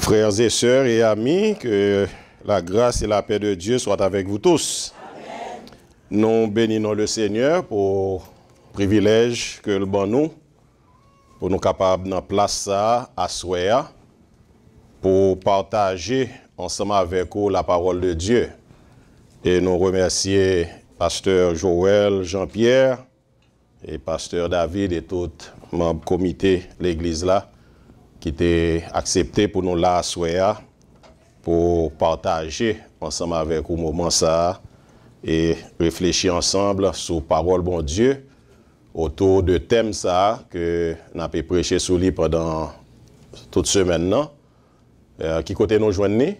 Frères et sœurs et amis, que la grâce et la paix de Dieu soient avec vous tous. Amen. Nous bénissons le Seigneur pour le privilège que le bon nous, pour nous capables de place ça à Soya, pour partager ensemble avec vous la parole de Dieu. Et nous remercier pasteur Joël, Jean-Pierre et pasteur David et tous les membres du comité de l'église là, qui étaient acceptés pour nous là à Soya, pour partager ensemble avec vous moment ça et réfléchir ensemble sur parole bon Dieu autour de thème ça que nous avons prêché sur lui pendant toute semaine. Qui côté nous joignent?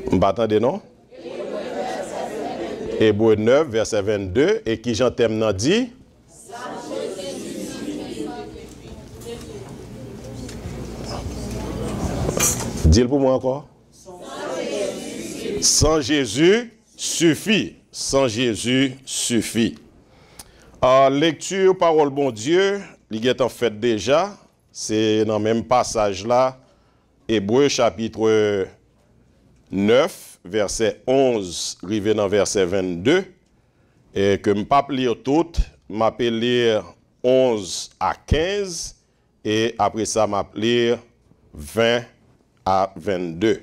Vous m'entendez non? Hébreux 9, verset 22, et qui j'en thème n'a dit? Dis-le pour moi encore. Sans Jésus suffit. Sans Jésus suffit. Lecture, parole bon Dieu, il est en fait déjà. C'est dans le même passage là. Hébreux chapitre 9, verset 11, arrivé dans verset 22. Et que je ne peux pas lire tout, je vais lire 11 à 15. Et après ça, je vais lire 20 à 22.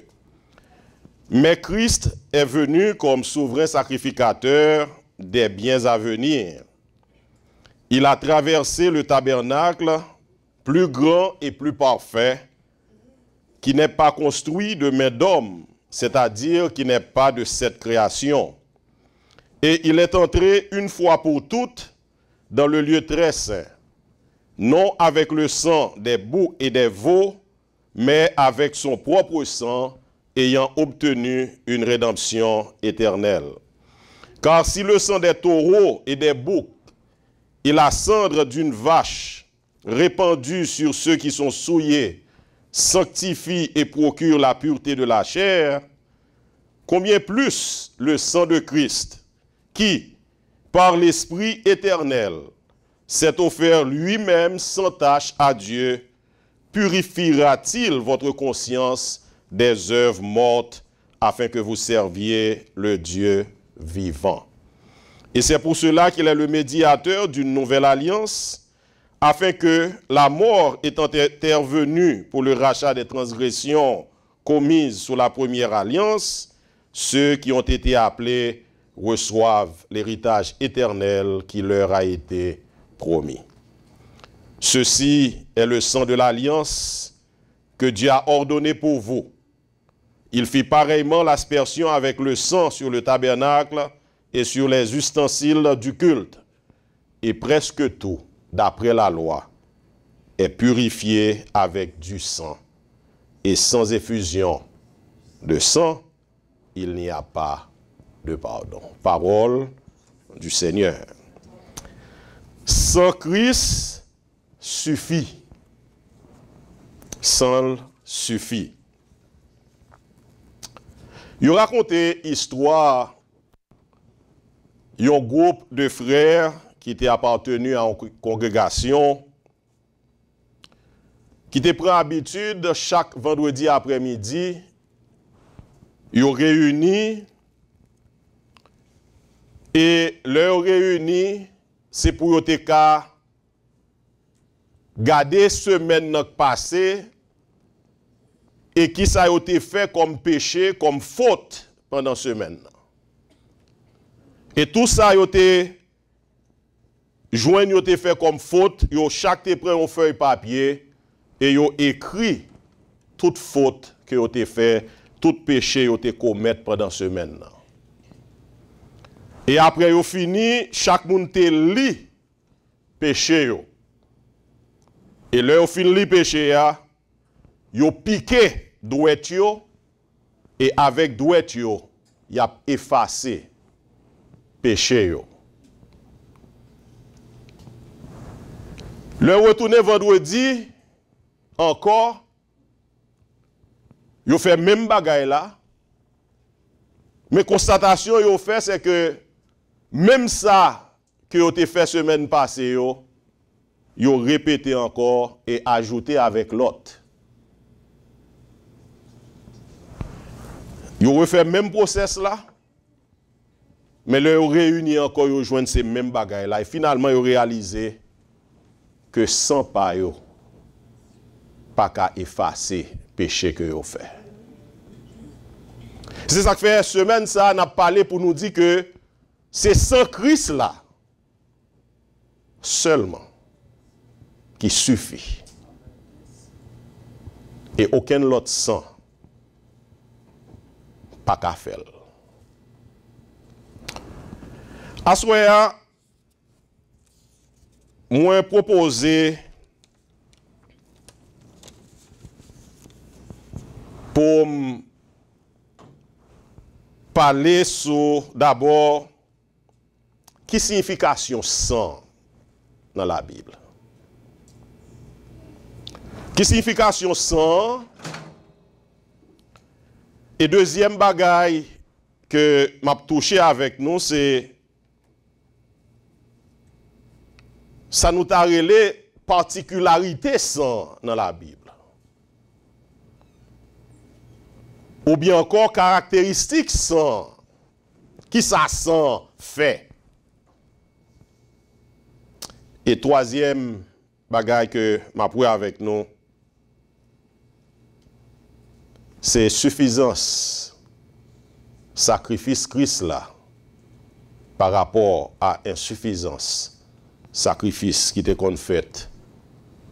Mais Christ est venu comme souverain sacrificateur des biens à venir. Il a traversé le tabernacle plus grand et plus parfait, qui n'est pas construit de main d'homme, c'est-à-dire qui n'est pas de cette création. Et il est entré une fois pour toutes dans le lieu très saint, non avec le sang des boucs et des veaux, mais avec son propre sang, ayant obtenu une rédemption éternelle. Car si le sang des taureaux et des boucs et la cendre d'une vache répandue sur ceux qui sont souillés sanctifie et procure la pureté de la chair, combien plus le sang de Christ, qui, par l'Esprit éternel, s'est offert lui-même sans tache à Dieu, purifiera-t-il votre conscience des œuvres mortes afin que vous serviez le Dieu vivant? Et c'est pour cela qu'il est le médiateur d'une nouvelle alliance, afin que la mort étant intervenue pour le rachat des transgressions commises sous la première alliance, ceux qui ont été appelés reçoivent l'héritage éternel qui leur a été promis. Ceci est le sang de l'alliance que Dieu a ordonné pour vous. Il fit pareillement l'aspersion avec le sang sur le tabernacle et sur les ustensiles du culte. Et presque tout, d'après la loi, est purifié avec du sang. Et sans effusion de sang, il n'y a pas de pardon. Parole du Seigneur. Sans Christ suffit. Sans suffit. Il racontait l'histoire d'un groupe de frères qui était appartenu à une congrégation qui était pris habitude chaque vendredi après-midi, ils ont réuni et leur réuni, c'est pour te garder semaine passée et qui ça a été fait comme péché, comme faute pendant semaine. Et tout ça a été joint, a été fait comme faute, yo chaque te prend une feuille papier et yo écrit toute faute que yo été fait, tout péché yo été commettre pendant semaine. Et après yo fini, chaque monde te lit péché yo. Et là yo fini li péché ya, yo piqué douette yo et avec douette yo, y a effacé péché yo. Le retourner vendredi encore, yo fait même bagaille là. Mais constatation yo fait c'est que même ça que yo te fait semaine passée yo, ils ont répété encore et ajouté avec l'autre. Ils ont refait le même process là, mais ils ont réuni encore, ils ont joint ces mêmes bagailles là. Et finalement, ils ont réalisé que sans pas, pas qu'à effacer le péché que ils ont fait. C'est ça que fait semaine, ça, on a parlé pour nous dire que c'est sans Christ là, seulement, qui suffit. Et aucun autre sang, pas qu'à faire. À ce moment-là, moi proposé pour parler sur d'abord qui signification sang dans la Bible. Qui signification sang? Et deuxième bagaille que m'a touché avec nous, c'est ça nous a relé particularité sang dans la Bible. Ou bien encore caractéristiques sang. Qui ça sang fait? Et troisième bagaille que m'a pris avec nous, c'est suffisance, sacrifice Christ là, par rapport à insuffisance, sacrifice qui était qu'on fait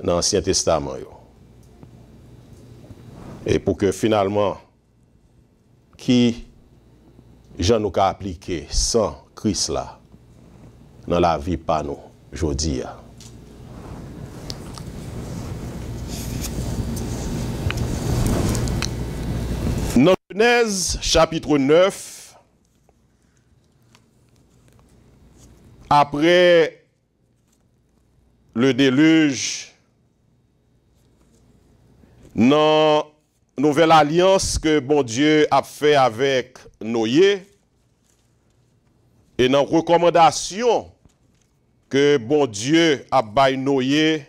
dans l'Ancien Testament. Et pour que finalement, qui j'en nous qu'à appliquer sans Christ là, dans la vie pas nous, aujourd'hui. Dans Genèse chapitre 9, après le déluge, dans nouvelle alliance que bon Dieu a fait avec Noé, et dans recommandation que bon Dieu a baillé Noé,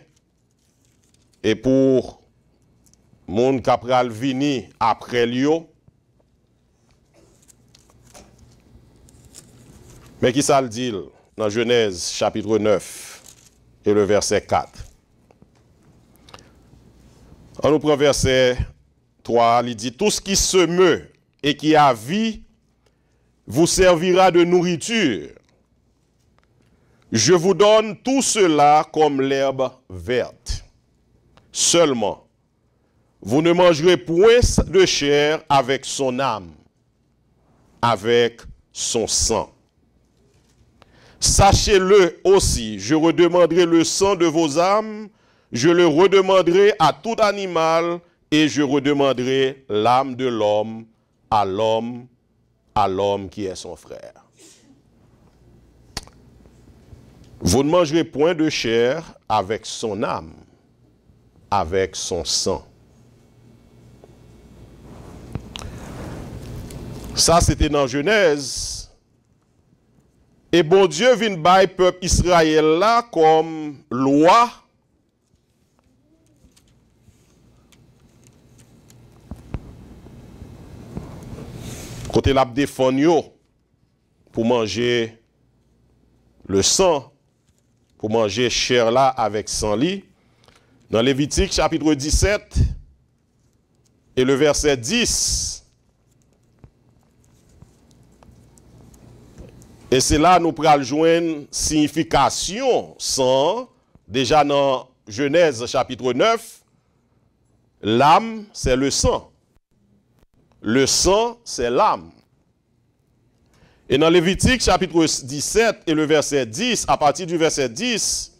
et pour monde capral vini après lui. Mais qui ça le dit dans Genèse chapitre 9 et le verset 4. On nous prend verset 3, il dit: tout ce qui se meut et qui a vie vous servira de nourriture. Je vous donne tout cela comme l'herbe verte. Seulement, vous ne mangerez point de chair avec son âme, avec son sang. Sachez-le aussi, je redemanderai le sang de vos âmes, je le redemanderai à tout animal, et je redemanderai l'âme de l'homme à l'homme qui est son frère. Vous ne mangerez point de chair avec son âme, avec son sang. Ça, c'était dans Genèse. Et bon Dieu vient bailler peuple Israël là comme loi. Côté la défendu pour manger le sang, pour manger chair là avec sang lit. Dans Lévitique chapitre 17 et le verset 10. Et c'est là nous prenons joindre signification sang. Déjà dans Genèse chapitre 9, l'âme c'est le sang. Le sang c'est l'âme. Et dans Lévitique chapitre 17 et le verset 10, à partir du verset 10,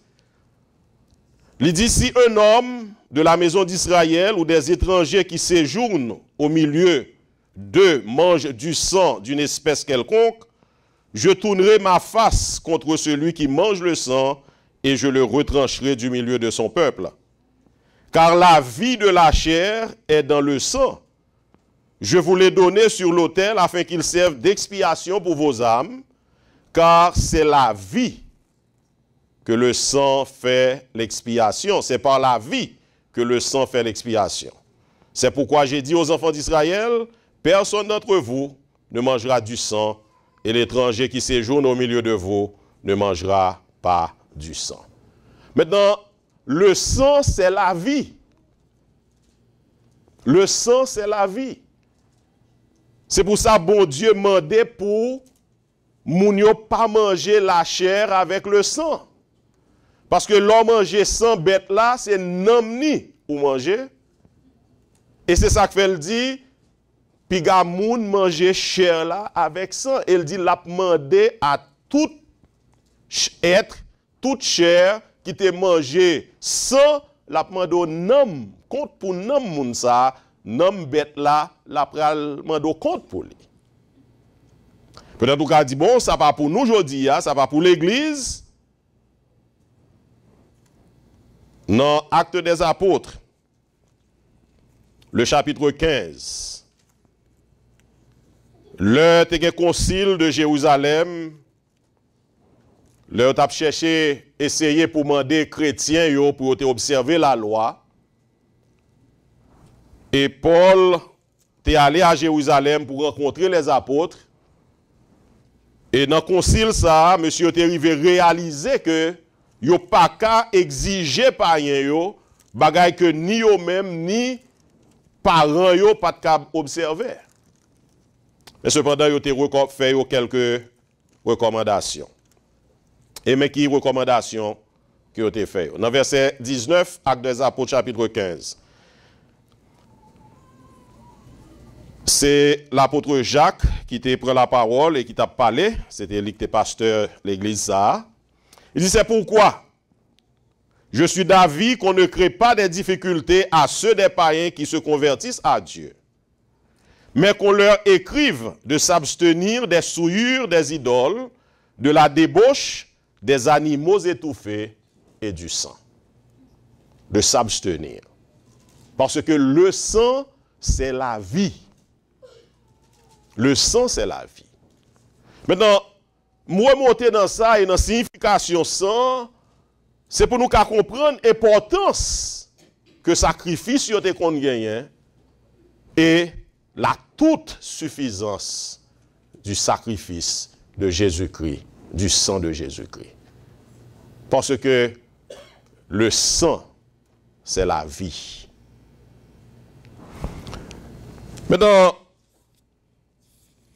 il dit: si un homme de la maison d'Israël ou des étrangers qui séjournent au milieu d'eux mangent du sang d'une espèce quelconque, je tournerai ma face contre celui qui mange le sang et je le retrancherai du milieu de son peuple. Car la vie de la chair est dans le sang. Je vous l'ai donné sur l'autel afin qu'il serve d'expiation pour vos âmes, car c'est la vie que le sang fait l'expiation. C'est par la vie que le sang fait l'expiation. C'est pourquoi j'ai dit aux enfants d'Israël, personne d'entre vous ne mangera du sang, et l'étranger qui séjourne au milieu de vous ne mangera pas du sang. Maintenant, le sang, c'est la vie. Le sang, c'est la vie. C'est pour ça, bon Dieu mandait pour moun yo pas manger la chair avec le sang. Parce que l'homme manger sans bête là, c'est namni pour manger. Et c'est ça que fait le dit, puis moun manger chair là avec sang. Il dit l'a demandé à tout être, toute chair qui te mangé sans la demandé nam compte pour nam moun ça, nam bête là, la pral mando compte pour lui. Peut-être qu'on a dit bon, ça pas pour nous aujourd'hui, ça pas pour l'église. Dans Actes des Apôtres, le chapitre 15, le concile de Jérusalem, le t'a cherché, essayer pour demander chrétiens yo pour observer la loi. Et Paul est allé à Jérusalem pour rencontrer les apôtres. Et dans le concile, ça, monsieur est arrivé à réaliser que yo pas qu'à exiger par rien yo, bagay que ni yo même ni parents yo pas qu'à observer. Mais cependant, yo te fait quelques recommandations. Et mais qui recommandations que yo te fait? Dans verset 19, Actes des Apôtres chapitre 15. C'est l'apôtre Jacques qui t'a pris la parole et qui t'a parlé. C'était lui qui était pasteur de l'église ça. Il dit, c'est pourquoi je suis d'avis qu'on ne crée pas des difficultés à ceux des païens qui se convertissent à Dieu, mais qu'on leur écrive de s'abstenir des souillures des idoles, de la débauche, des animaux étouffés et du sang. De s'abstenir. Parce que le sang, c'est la vie. Le sang, c'est la vie. Maintenant, moi monter dans ça et dans la signification sang, c'est pour nous comprendre l'importance que le sacrifice yote qu'on gagne et la toute suffisance du sacrifice de Jésus-Christ, du sang de Jésus-Christ. Parce que le sang, c'est la vie. Maintenant,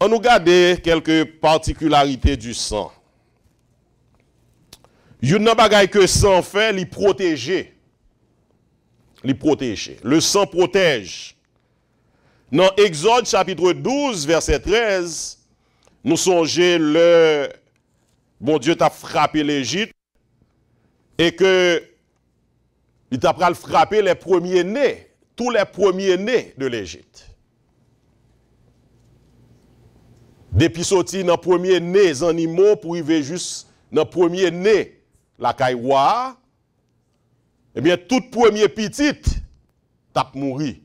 on nous regarde quelques particularités du sang. Yon nan bagay que sang fait, li protéger. Li protéger. Le sang protège. Dans Exode chapitre 12, verset 13, nous songeons le bon Dieu t'a frappé l'Égypte et que il t'a frappé les premiers-nés, tous les premiers-nés de l'Égypte. Depuis sorti dans premier-nés les animaux pour arriver juste dans premier-nés la cailloua, eh bien, toute première petite t'a mouri.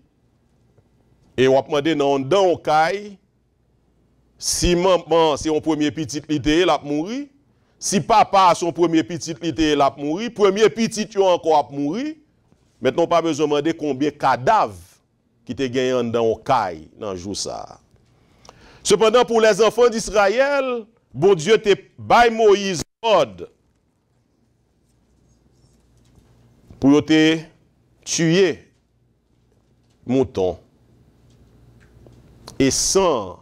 Et on a demandé dans au caille, si maman, c'est un premier petite l'ité, l'a mouri. Si papa, son premier petite l'ité, l'a mouri. Premier petite, yo encore mouri. Maintenant, pas besoin de demander combien de cadavres qui te gagné dans au caille dans le jour ça. Cependant, pour les enfants d'Israël, bon Dieu te bail Moïse ordre pour te tuer mouton et sang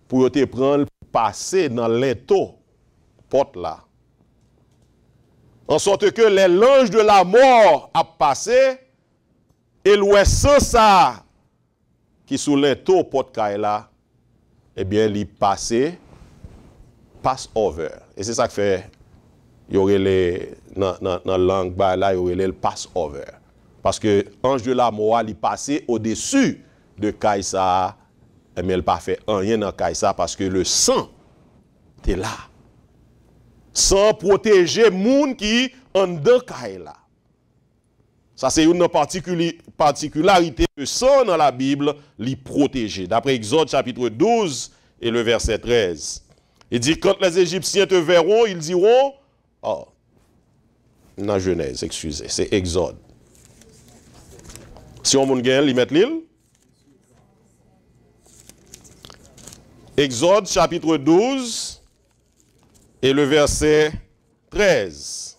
pour te prendre passer dans l'étau porte là. En sorte que les l'ange de la mort a passé et le sang ça qui sous l'étau porte là, eh bien, il passe over. Et c'est ça que fait, il y aurait les, dans la langue, là, il y aurait le pass over. Parce que l'ange de la mort, il passe au-dessus de Kaïsa, mais il n'a pas fait rien dans Kaïsa parce que le sang est là. Sans protéger les gens qui sont dans Kaïla. Ça, c'est une particularité de sang dans la Bible, l'y protéger. D'après Exode chapitre 12 et le verset 13. Il dit, quand les Égyptiens te verront, ils diront, oh, dans Genèse, excusez, c'est Exode. Si on gagne, il met l'île. Exode chapitre 12 et le verset 13.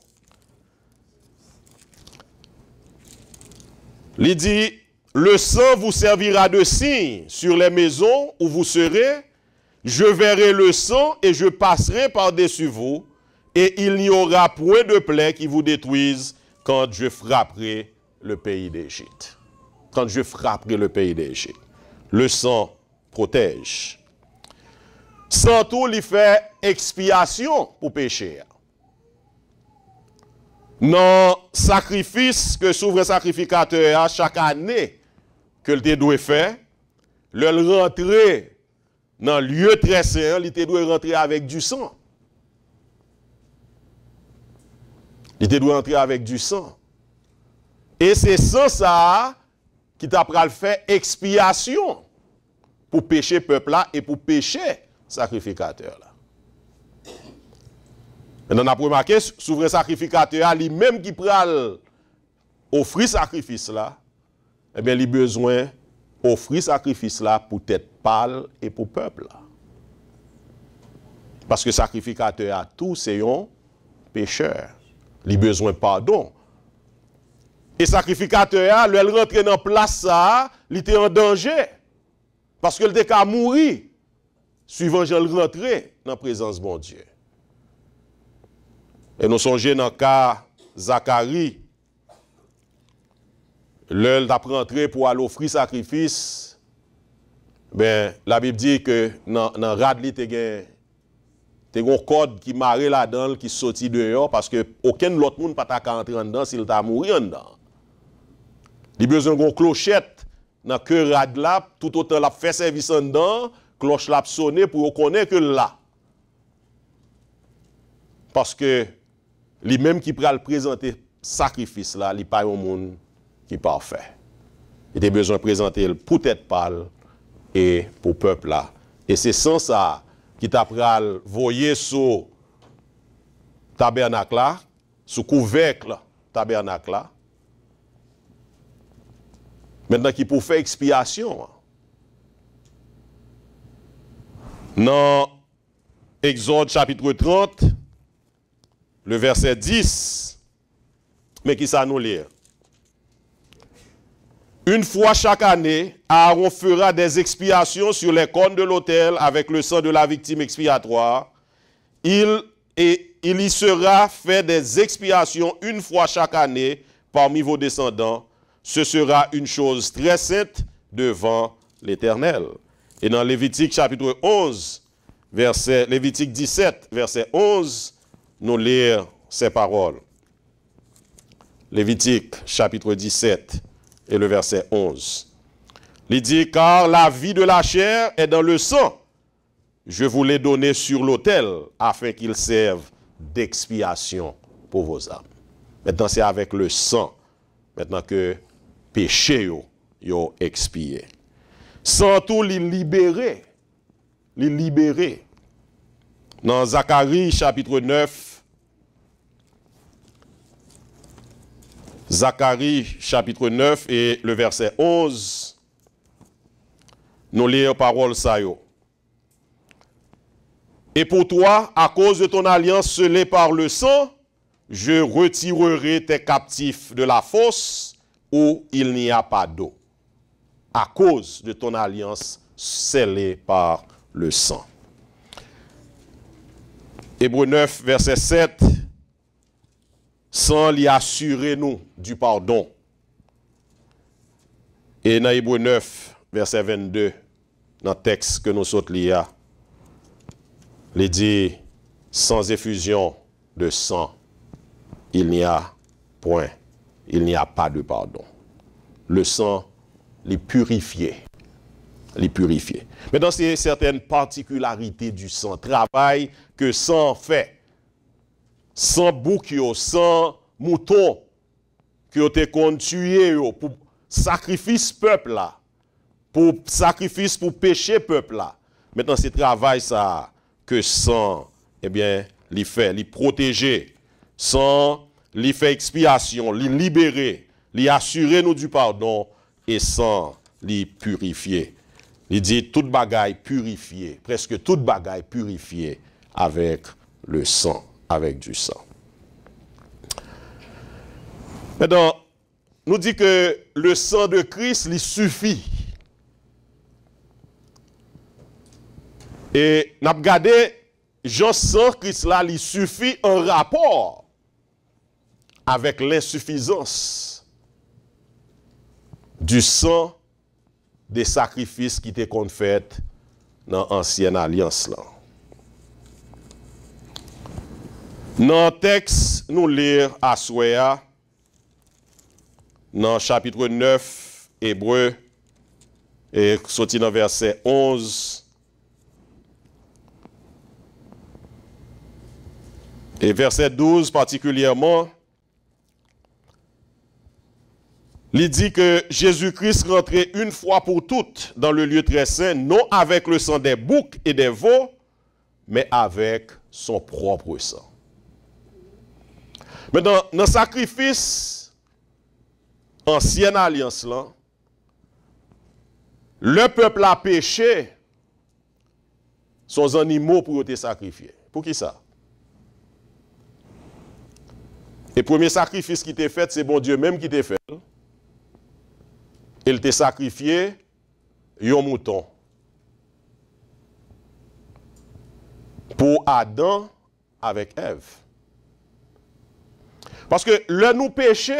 Il dit, le sang vous servira de signe sur les maisons où vous serez. Je verrai le sang et je passerai par-dessus vous, et il n'y aura point de plaie qui vous détruise quand je frapperai le pays d'Égypte. Quand je frapperai le pays d'Égypte. Le sang protège. Sans tout, il fait expiation pour pécher. Non, sacrifice que souverain sacrificateur chaque année que le doit faire, le rentrer dans le lieu très saint, il doit rentrer avec du sang. Il doit rentrer avec du sang. Et c'est sans ça qui t'a fait expiation pour pécher peuple là et pour pécher sacrificateur là. Maintenant, on a remarqué, souverain sacrificateur, lui-même qui prend offrir sacrifice là, eh bien, il a besoin d'offrir sacrifice là pour tête pâle et pour peuple là. Parce que sacrificateur a tout, c'est un pécheur. Il a besoin de pardon. Et sacrificateur, lui, il rentre dans place ça, il était en danger. Parce qu'il était qu'à mourir, suivant Jean le rentrer dans la présence de bon Dieu. Et nous songeons dans le cas Zacharie, l'heure d'apprendre pour aller offrir sacrifice, ben, la Bible dit que dans Radli, il y a un code qui marre là-dedans, qui sortit dehors, parce que aucun autre monde ne peut pas entrer dedans s'il t'a mouru dedans. Il a besoin d'une clochette dans le cœur Radla, tout autant la fait service dedans, cloche l'a sonné pour reconnaître que là. Parce que lui-même qui peut présenter sacrifice là, il n'est pas un monde qui est parfait. Il a besoin de présenter pour tête pâle et pour peuple là. Et c'est sans ça qui t'a voyé sur tabernacle là, sous couvercle tabernacle là. Maintenant qui pour faire expiation. Dans Exode chapitre 30, le verset 10, mais qui ça nous lire? Une fois chaque année, Aaron fera des expiations sur les cornes de l'autel avec le sang de la victime expiatoire. Il y sera fait des expiations une fois chaque année parmi vos descendants. Ce sera une chose très sainte devant l'Éternel. Et dans Lévitique chapitre 11, Lévitique 17, verset 11, nous lire ces paroles. Lévitique chapitre 17 et le verset 11. Il dit, car la vie de la chair est dans le sang. Je vous l'ai donné sur l'autel afin qu'il serve d'expiation pour vos âmes. Maintenant, c'est avec le sang. Maintenant que péché yo expié. Sans tout les libérer. Les libérer. Dans Zacharie chapitre 9, Zacharie chapitre 9 et le verset 11, nous lisons parole ça yo. Et pour toi, à cause de ton alliance scellée par le sang, je retirerai tes captifs de la fosse où il n'y a pas d'eau. À cause de ton alliance scellée par le sang. Hébreux 9, verset 7. Sans l'y assurer nous du pardon. Et dans Hébreux 9, verset 22, dans le texte que nous sommes liés, il dit, sans effusion de sang, il n'y a point, il n'y a pas de pardon. Le sang, les purifié. Les purifier. Mais dans ces certaines particularités du sang, travail que sang fait. Sans bouc, sans mouton, qui ont été tués pour sacrifice peuple là, pour sacrifice pour péché peuple là. Maintenant, c'est travail ça que sang, eh bien, les fait, les protéger, sans li fait expiation, li libérer, li assurer nous du pardon et sans li purifier. Il dit toute bagaille purifiée, presque toute bagaille purifiée avec le sang, avec du sang. Maintenant, nous dit que le sang de Christ lui suffit. Et nous avons regardé, Jean sang Christ là, lui suffit en rapport avec l'insuffisance du sang des sacrifices qui étaient faits dans l'ancienne alliance là. Dans le texte, nous lire à Souéa, dans le chapitre 9, Hébreu, et sorti dans verset 11, et verset 12 particulièrement, il dit que Jésus-Christ rentrait une fois pour toutes dans le lieu très saint, non avec le sang des boucs et des veaux, mais avec son propre sang. Maintenant, dans le sacrifice, ancienne alliance là, le peuple a péché son animaux pour être sacrifiés. Pour qui ça? Et le premier sacrifice qui était fait, c'est bon Dieu même qui t'a fait. Il t'a sacrifié un mouton pour Adam avec Ève. Parce que le nous péché,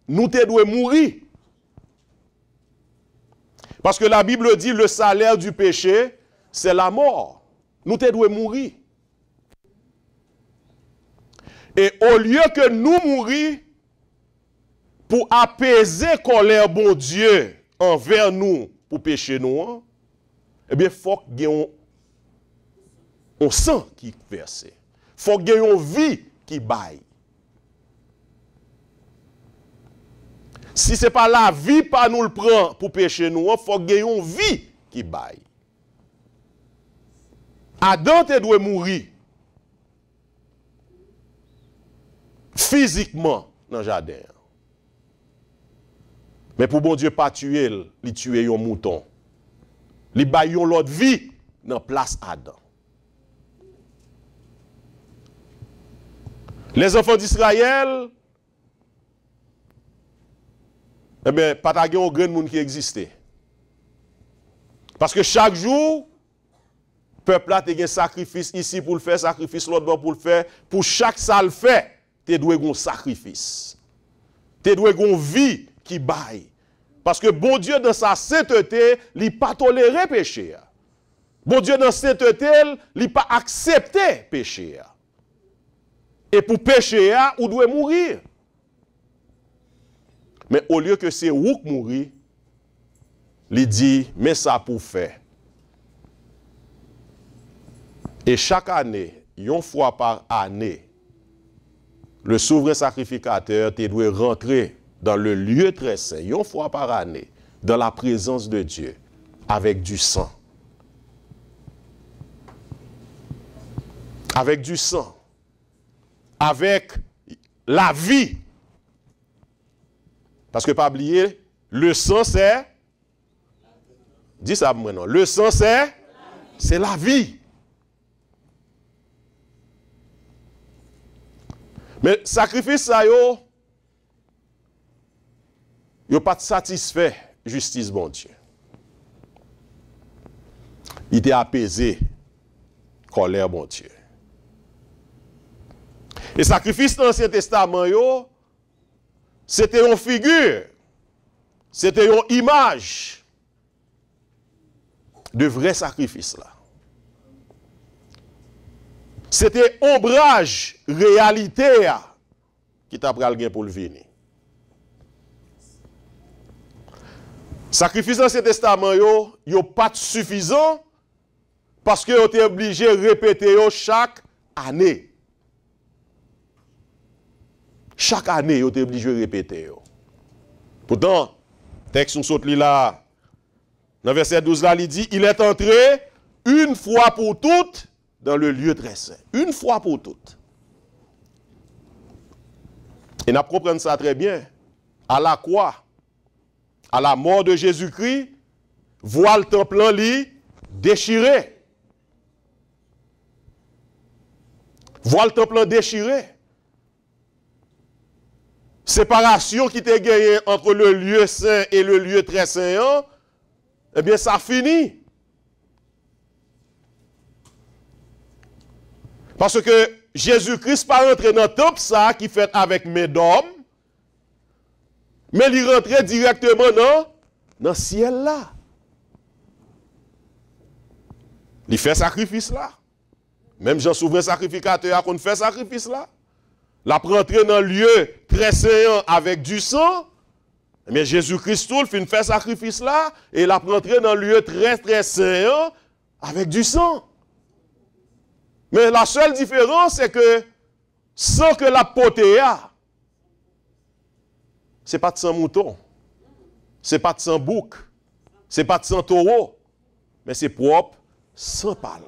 nous te doit mourir. Parce que la Bible dit le salaire du péché, c'est la mort. Nous te doit mourir. Et au lieu que nous mourions, pour apaiser colère bon Dieu envers nous, pour pécher nous, eh bien, il faut qu'il y ait un sang qui verse. Il faut qu'il y ait une vie qui baille. Si ce n'est pas la vie pas nous le prend pour pécher nous, il faut qu'il y ait une vie qui baille. Adam te doit mourir. Physiquement dans le jardin. Mais pour bon Dieu pas tuer, il tuer un mouton. Il baille l'autre vie dans place Adam. Les enfants d'Israël, eh bien, pas de grand monde qui existait. Parce que chaque jour, le peuple a un sacrifice ici pour le faire, sacrifice l'autre bord pour le faire. Pour chaque ça le fait, tu dois un sacrifice. Tu dois une vie qui baille. Parce que bon Dieu, dans sa sainteté, il n'a pas toléré péché. Bon Dieu, dans sa sainteté, il n'a pas accepté péché. Et pour pécher, on doit mourir. Mais au lieu que c'est vous qui mourir, il dit, mais ça pour faire. Et chaque année, une fois par année, le souverain sacrificateur doit rentrer dans le lieu très saint, une fois par année, dans la présence de Dieu, avec du sang. Avec du sang. Avec la vie. Parce que, pas oublier, le sang c'est... Dis ça maintenant. Le sang c'est la vie. Mais sacrifice ça yo pas satisfait justice bon Dieu. Il était apaisé colère bon Dieu. Et sacrifice dans l'Ancien Testament yo c'était une figure, c'était une image de vrai sacrifice là. C'était ombrage, réalité qui t'a pris le pour le venir. Sacrifice dans ce testament, yo pas suffisant parce que vous êtes obligé de répéter chaque année. Chaque année, vous êtes obligé de répéter. Pourtant, texte nous saute là, dans verset 12 là, il dit, il est entré une fois pour toutes dans le lieu très saint. Une fois pour toutes. Et nous comprenons ça très bien. À la croix, à la mort de Jésus-Christ, voile temple déchiré. Voile temple déchiré. Séparation qui était gagnée entre le lieu saint et le lieu très saint, eh bien ça finit. Parce que Jésus-Christ pas rentré dans le temple ça qui fait avec mes d'hommes, mais il rentrait directement dans le ciel là. Il fait sacrifice là. Même Jean souverain sacrificateur qu'on fait sacrifice là. La rentrer dans le lieu très saint avec du sang. Mais Jésus-Christ il fait sacrifice là et la rentrer dans le lieu très très saint avec du sang. Mais la seule différence, c'est que sans que la potée, ce n'est pas de sang mouton, ce n'est pas de sang bouc, ce n'est pas de sang taureau, mais c'est propre, sang pâle.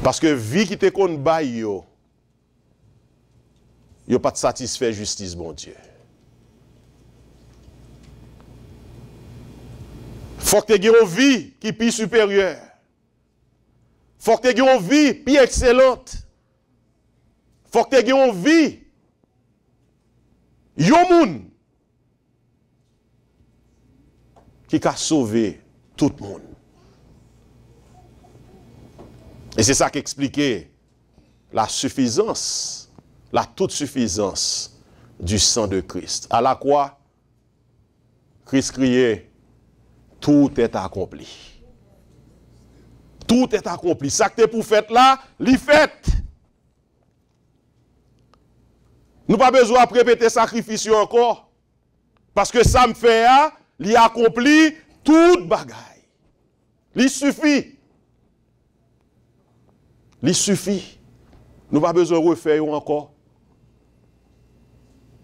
Parce que vie qui te kon bay yo pas de satisfait justice, bon Dieu. Faut que tu aies une vie qui est plus supérieure. Faut que tu aies une vie plus excellente. Faut que tu aies une vie. Yon moun qui a sauvé tout le monde. Et c'est ça qui expliquait la suffisance, la toute suffisance du sang de Christ. À la croix, Christ criait, tout est accompli. Tout est accompli. Ça que tu pour faire là, l'y fait. Nous pas besoin de répéter sacrifice encore. Parce que ça me fait, l'y accompli toute bagaille. L'y suffit. L'y suffit. Nous pas besoin de refaire encore.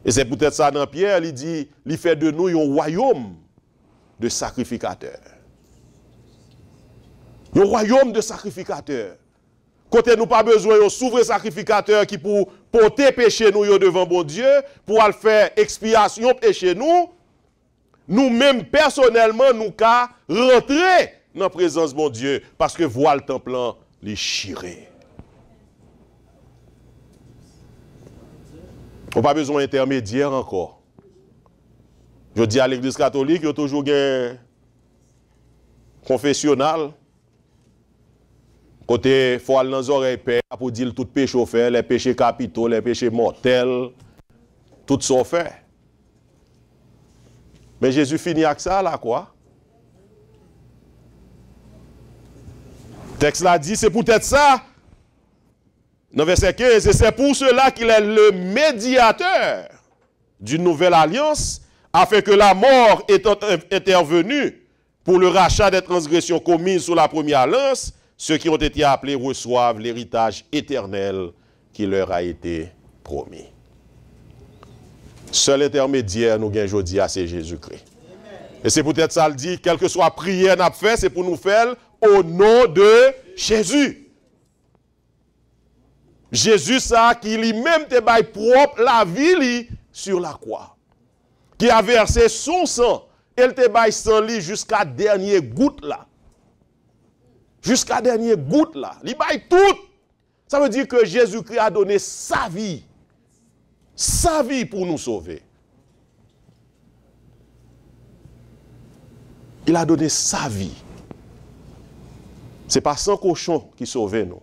Et c'est peut-être ça dans Pierre, il dit, il fait de nous un royaume de sacrificateurs. Un royaume de sacrificateurs. Côté nous pas besoin d'un souverain sacrificateur qui pour porter péché nous devant bon Dieu, pour aller faire expiation péché nous, nous-mêmes personnellement nous qu'à rentrer dans la présence de bon Dieu parce que voile le temple les chiré. On n'a pas besoin d'intermédiaire encore. Je dis à l'église catholique, il y a toujours un confessionnal. Côté, il faut aller dans les oreilles père pour dire tout péché fait, les péchés capitaux, les péchés mortels, tout ça fait. Mais Jésus finit avec ça, là, quoi? Le texte l'a dit, c'est peut-être ça. Dans verset 15, et c'est pour cela qu'il est le médiateur d'une nouvelle alliance, afin que la mort étant intervenue pour le rachat des transgressions commises sous la première alliance, ceux qui ont été appelés reçoivent l'héritage éternel qui leur a été promis. Seul intermédiaire nous gagnons aujourd'hui, c'est Jésus-Christ. Et c'est peut-être ça le dit, quelle que soit prière n'a fait, c'est pour nous faire au nom de Jésus. Jésus, ça, qui lui-même te baille propre la vie sur la croix. Qui a versé son sang, elle te baille sang lui jusqu'à dernière goutte là. Jusqu'à dernière goutte là. Il baille tout. Ça veut dire que Jésus-Christ a donné sa vie. Sa vie pour nous sauver. Il a donné sa vie. Ce n'est pas sans cochon qui sauve nous.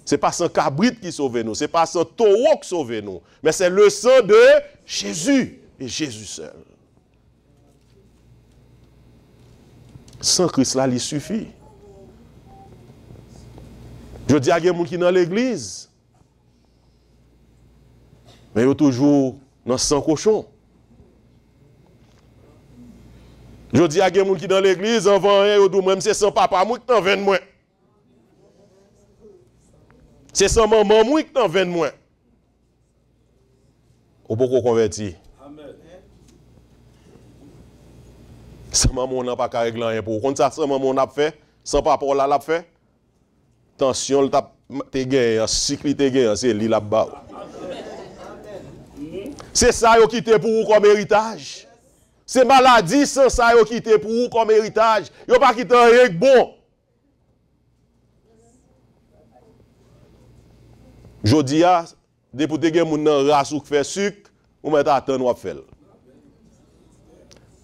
Ce n'est pas sans cabrit qui sauve nous. Ce n'est pas sans taureau qui sauve nous. Mais c'est le sang de Jésus. Et Jésus seul. Sans Christ là, il suffit. Je dis à des gens qui sont dans l'église. Mais ils sont toujours dans sang cochon. Je dis à des gens qui sont dans l'église, en vendant, ils disent, même c'est sans papa, moi qui t'en vends moins. C'est sans maman, moi qui t'en vends moins. Ou beaucoup converti. Amen. Sans maman, on n'a pas qu'à régler rien pour. Quand ça, sans maman, on a fait, Sans par rapport là, l'a fait. Tension, t'es gagné, cycle t'es gagné, c'est lui là-bas. C'est ça qui quitté pour vous comme héritage. C'est maladie, c'est ça qui quitté pour vous comme héritage. Yo pas quitté rien de bon. Jodi a, depuis que vous avez race ou fait sucre, vous mettez à attendre ou faire.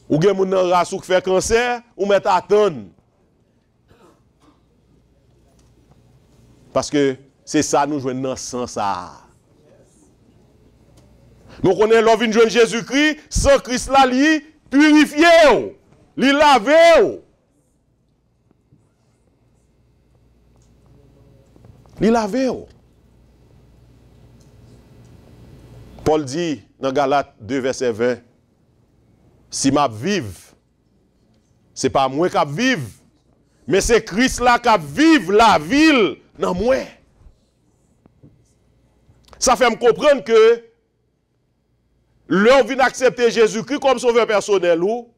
Ou gen moun nan race ou fait cancer, ou mettez à attendre. Parce que c'est ça nous jouons dans sens ça. Nous connaissons l'on vient de Jésus-Christ, sans Christ là li purifié, li lavé. Li lavé. Paul dit dans Galates 2 verset 20, si m'a vive, c'est pas moi qui vive, mais c'est Christ là qui vive la ville dans moi. Ça fait me comprendre que l'on vient accepter Jésus-Christ comme sauveur personnel ou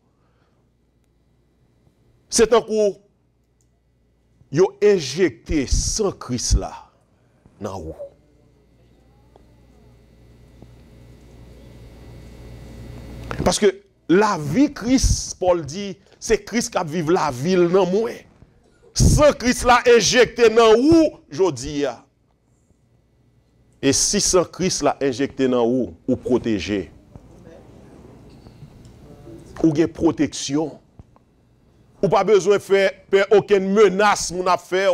c'est un coup yo injecté sans Christ là dans vous. Parce que la vie Christ, Paul dit, c'est Christ qui vive la ville dans moi. Sans Christ là injecté dans vous, je dis. Et si sans Christ là injecté dans vous, ou protégé, ou avez protection, ou pas besoin de faire aucune menace mon affaire.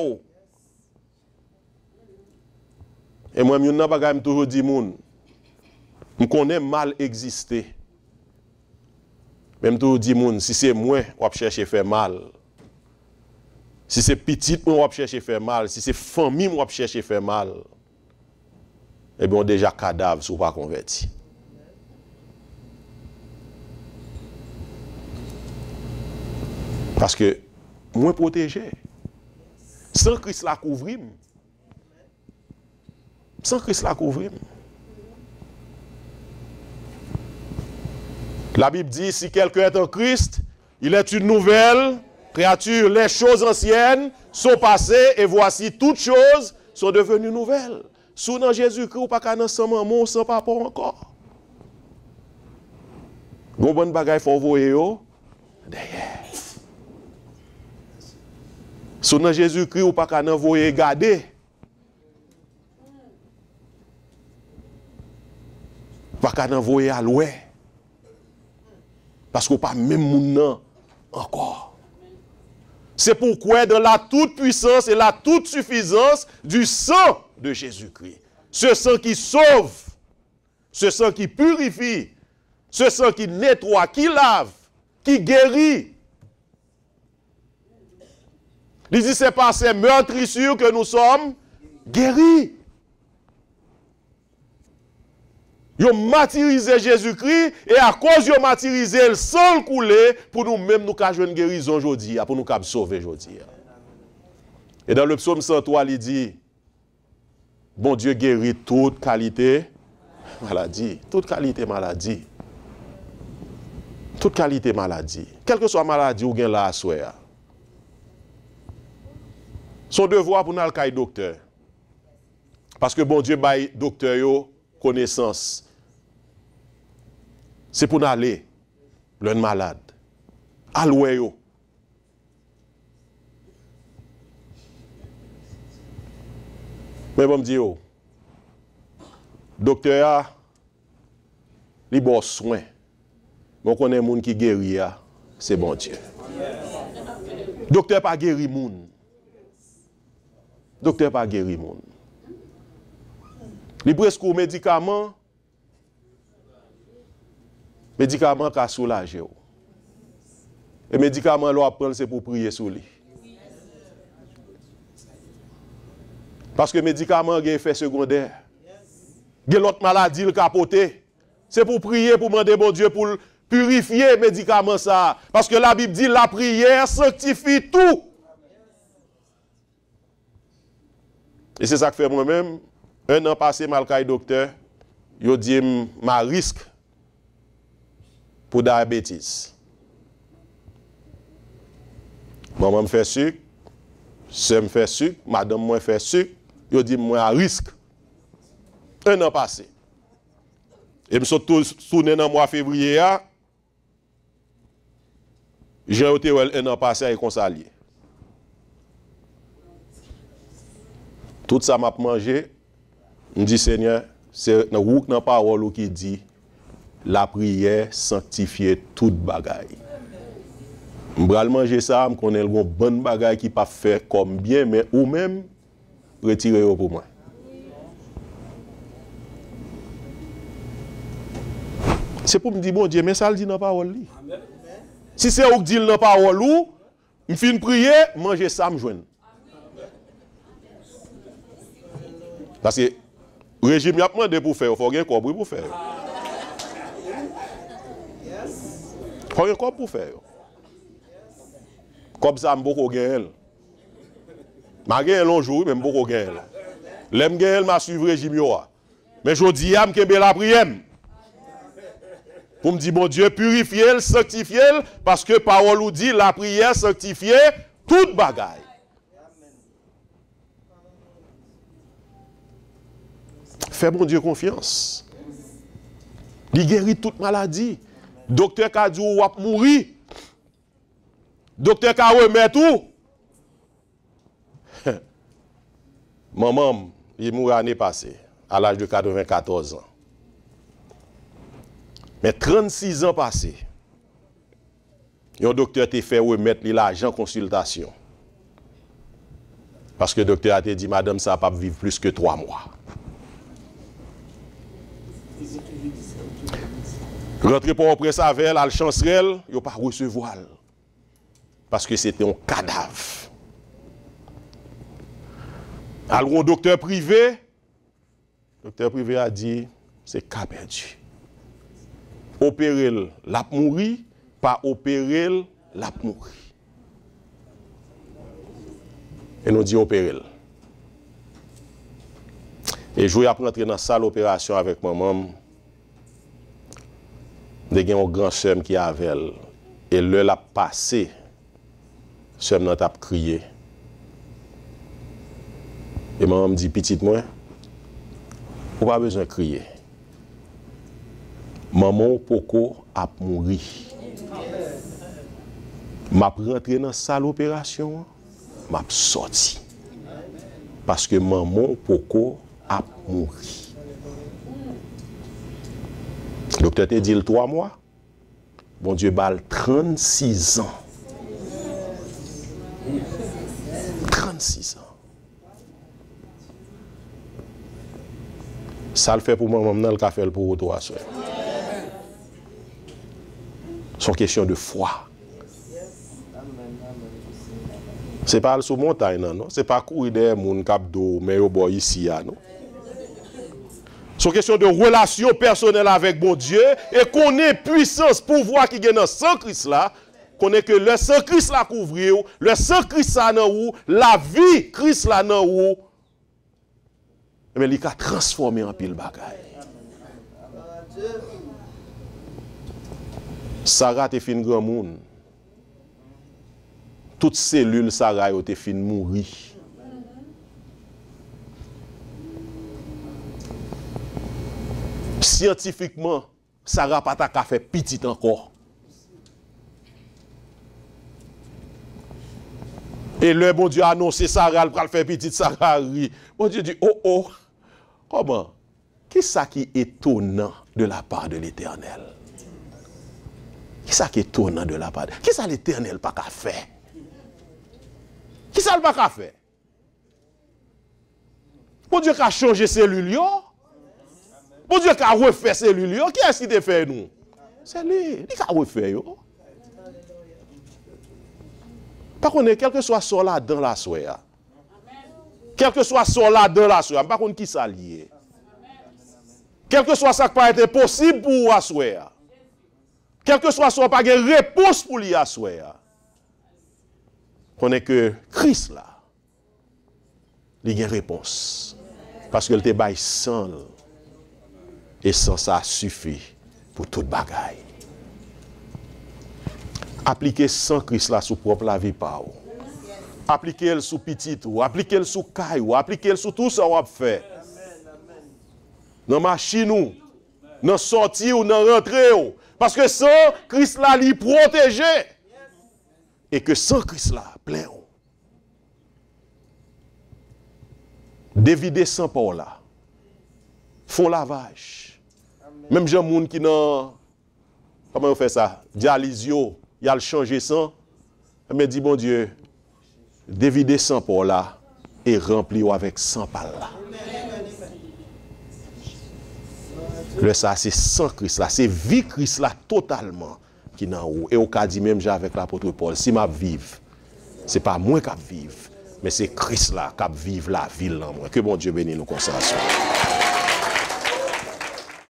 Et moi, je n'ai toujours dit, je connais mal exister. Même tout dit moun, si c'est moi, on va chercher faire mal. Si c'est petit, on va chercher faire mal. Si c'est famille, on va chercher faire mal. Eh bien, on déjà cadavre si on pas converti. Parce que moi protégé. Sans Christ la couvrir. Sans Christ la couvrir. La Bible dit, si quelqu'un est en Christ, il est une nouvelle créature. Les choses anciennes sont passées et voici toutes choses sont devenues nouvelles. Sous dans Jésus-Christ, ou pas qu'à sans maman, sans papa encore. Gon bon bagay faut voyer yo derrière. Sous dans Jésus-Christ, ou pas qu'à voyer garder. Pas qu'à voyer à loin. Parce qu'on pas même moun encore. C'est pourquoi dans la toute puissance et la toute suffisance du sang de Jésus-Christ, ce sang qui sauve, ce sang qui purifie, ce sang qui nettoie, qui lave, qui guérit. Il dit c'est par ces meurtrissures que nous sommes guéris. Ils ont martyrisé Jésus-Christ et à cause de martyrisé le sang coulé pour nous-mêmes nous avons une guérison aujourd'hui, pour nous sauver aujourd'hui. Et dans le psaume 103, il dit, bon Dieu guérit toute qualité maladie, toute qualité maladie. Toute qualité maladie. Quelle que soit maladie ou bien la à soi. Son devoir pour nous aller docteur. Parce que bon Dieu baille docteur yo connaissance. C'est pour nous aller, le malade. Alloué yo. Mais bon me dit yo, docteur li bon soin. Mais on connaît moun qui guérit, c'est bon Dieu. Docteur pas guéri moun. Docteur pas guéri moun. Li presque un médicament qui soulage. Et médicament l'on prendre c'est pour prier sur lui. Parce que médicament a un effet secondaire. Il y a l'autre maladie le capoté. C'est pour prier pour demander bon Dieu pour purifier le médicament ça. Parce que la Bible dit la prière sanctifie tout. Et c'est ça que fait moi-même. Un an passé, malgré docteur, il dit ma risque pour diabète. Maman me fait sucre, Se me fait sucre, madame moi fait sucre, yo dit moi à risque. Un an passé. Et me sont tourné dans le mois de février, j'ai été un an passé avec conseiller. Tout ça m'a mangé. Je dis Seigneur, c'est dans la parole qui dit la prière sanctifie toute bagaille. Je vais manger ça, je connais une bonne bagaille qui pas fait comme bien, mais ou même retirer pour moi. C'est pour me dire, bon Dieu, mais ça le dit dans la parole. Si c'est où dit dans la parole, je finis prier, manger ça, me joindre. Parce que le régime a demandé pour faire, il faut un corps pour faire. Il faut un corps pour faire. Comme ça, je ne peux pas gagner. Je gagne un jour, mais je ne peux pas gagner. L'aime gagner, je suis le régime. Mais je dis, je vais la prière. Pour me dire, bon Dieu, purifier, sanctifier, parce que parole nous dit, la prière sanctifier toute bagaille. Fais mon Dieu confiance. Il guérit toute maladie. Docteur a dit, ou va mourir. Docteur a remet tout. Maman, il est mort l'année passée, à l'âge de 94 ans. Mais 36 ans passés, un docteur t'a fait remettre l'argent en consultation. Parce que le docteur a dit, madame, ça ne va pas vivre plus que 3 mois. Rentré pour après ça avec elle, à la chancerelle, il n'a pas recevoir. Parce que c'était un cadavre. Alors, un docteur privé, le docteur privé a dit, c'est cas perdu. Opérer, la mourir, pas opérer, la mourir. Et nous dit opérer. Et je vais rentrer dans la salle d'opération avec maman. Il y a un grand soeur qui est avec elle. Et le l'a passé. Soeur n'a pas crié. Et maman me dit, petite moi, vous n'avez pas besoin de crier. Maman Poko a mouru. M'a rentré dans la salle d'opération, m'a sorti. Parce que maman Poko a mouru. Le docteur t'a dit le 3 mois. Bon Dieu balle 36 ans. 36 ans. Ça le fait pour moi, maintenant le café pour toi. C'est une question de foi. Ce n'est pas sur montagne, non? Ce n'est pas courir derrière mon cap d'eau, mais au bord ici, non? C'est une question de relation personnelle avec bon Dieu et qu'on ait puissance, pouvoir qui est dans sang Christ là, qu'on ait que le sang Christ là couvrir, le sang Christ là dans où, la vie Christ là dans où, mais il a transformé en pile bagaille. Sarah te fin grand monde. Toutes cellules Sarah te fin mourir. Scientifiquement, Sarah pas ta fait petit encore. Et le bon Dieu a annoncé Sarah, elle va faire petit, Sarah rit. Bon Dieu dit, oh oh, comment? Qui est-ce qui est étonnant de la part de l'Éternel? Qui est-ce qui est étonnant de la part de... Qui est-ce que l'Éternel pas qu'à faire? Qui est-ce qu'il pas qu'à faire? Bon Dieu qui a changé cellules, bon Dieu qui a refait cellules, qui est-ce qui a fait nous? C'est lui, qui a refait. Par contre, quel que soit ça là dans la soie, quel que soit ça là dans la soie, par contre, qui s'allie? Quel que soit ça qui pas été possible pour asseoir. Quel que soit ça, pas de réponse pour l'y asseoir. Connaît que Christ là, il y a une réponse. Parce que le débat est sans. Et sans ça suffit pour toute bagaille. Appliquer sans Christ là sous propre la vie par vous. Appliquez-le sous petit ou, appliquez-le sous caillou, appliquez-le sous tout ça qu'on fait. Dans machine ou, dans sortie ou, dans rentrée ou. Parce que sans Christ là, il protégé. Et que sans Christ là, plein ou. Dévider sans pour là. Font lavage. Même gens moun qui n'ont, comment on fait ça? Dialysio, il a le changé sang. Mais dit bon Dieu, dévider sans pour là et remplir avec sans par là. Le ça c'est sans Christ là, c'est vie Christ là totalement qui n'a ou. Et au cas dit même j'ai avec l'apôtre Paul, si m'a vive, c'est pas moi qui vive, mais c'est Christ là qui vive la ville là moi. Que bon Dieu bénisse nous comme ça.